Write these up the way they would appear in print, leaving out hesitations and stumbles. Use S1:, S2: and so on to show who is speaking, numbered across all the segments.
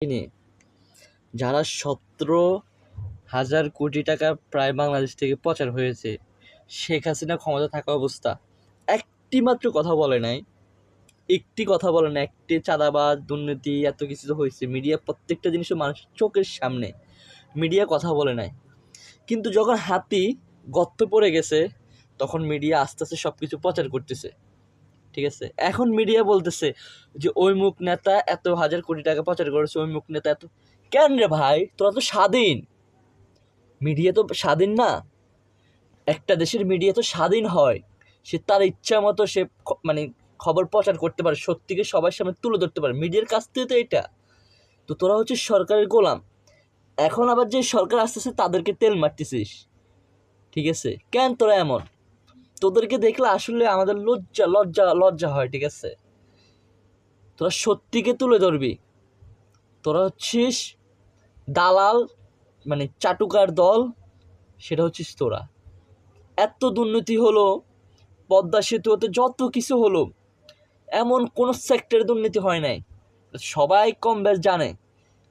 S1: নিয়ে যারা 17,000 কোটি টাকা প্রায় বাংলাদেশ থেকে পাচার হয়েছে, শেখ হাসিনা ক্ষমতা থাকা অবস্থা একটি মাত্র কথা বলে নাই, একটি কথা বলে না। একটি চাঁদাবাজ, দুর্নীতি, এত কিছু তো হয়েছে, মিডিয়া প্রত্যেকটা জিনিসও মানুষের চোখের সামনে, মিডিয়া কথা বলে নাই। কিন্তু যখন হাতি গর্ত পড়ে গেছে তখন মিডিয়া আস্তে আস্তে সব কিছু প্রচার করতেছে, ঠিক আছে? এখন মিডিয়া বলতেছে যে ওই মুখ নেতা এত 1,000 কোটি টাকা পাচার করেছে, ওই মুখ নেতা এত। কেন রে ভাই, তোরা তো স্বাধীন, মিডিয়া তো স্বাধীন না। একটা দেশের মিডিয়া তো স্বাধীন হয়, সে তার ইচ্ছা মতো সে মানে খবর প্রচার করতে পারে, সত্যিকে সবার সামনে তুলে ধরতে পারে, মিডিয়ার কাছ থেকে তো এটা। তো তোরা হচ্ছে সরকারের গোলাম। এখন আবার যে সরকার আসতেছে তাদেরকে তেল মারতেছিস, ঠিক আছে? কেন তোরা এমন? তোদেরকে দেখলে আসলে আমাদের লজ্জা লজ্জা লজ্জা হয়, ঠিক আছে? তোরা সত্যিকে তুলে ধরবি, তোরা হচ্ছিস দালাল, মানে চাটুকার দল, সেটা হচ্ছিস তোরা। এত দুর্নীতি হলো, পদ্মা সেতু হতে যত কিছু হলো, এমন কোনো সেক্টরে দুর্নীতি হয় নাই। সবাই কম বেশ জানে,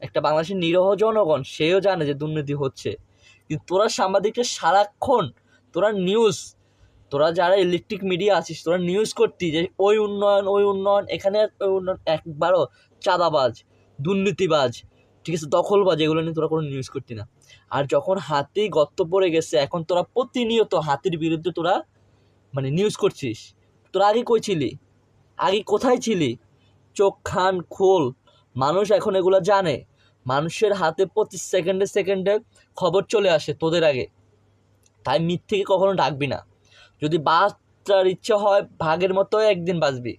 S1: একটা বাংলাদেশের নিরীহ জনগণ সেও জানে যে দুর্নীতি হচ্ছে। কিন্তু তোরা সাংবাদিকরা সারাক্ষণ তোরা নিউজ, তোরা যারা ইলেকট্রিক মিডিয়া আছিস, তোরা নিউজ করতি যে ওই উন্নয়ন ওই উন্নয়ন, এখানে ওই উন্নয়ন। একবারও চাঁদাবাজ, দুর্নীতিবাজ, ঠিক আছে, দখলবাজ, এগুলো নিয়ে তোরা কোনো নিউজ করতি না। আর যখন হাতি গর্ত পড়ে গেছে, এখন তোরা প্রতিনিয়ত হাতির বিরুদ্ধে তোরা মানে নিউজ করছিস। তোরা আগে কই ছিলি? আগে কোথায় ছিলি? চোখ খান খোল, মানুষ এখন এগুলো জানে। মানুষের হাতে প্রতি সেকেন্ডে সেকেন্ডে খবর চলে আসে তোদের আগে। তাই মিথ্যেকে কখনো ডাকবি না। যদি বাঁচার ইচ্ছা হয়, ভাগের মতো একদিন বাঁচবি।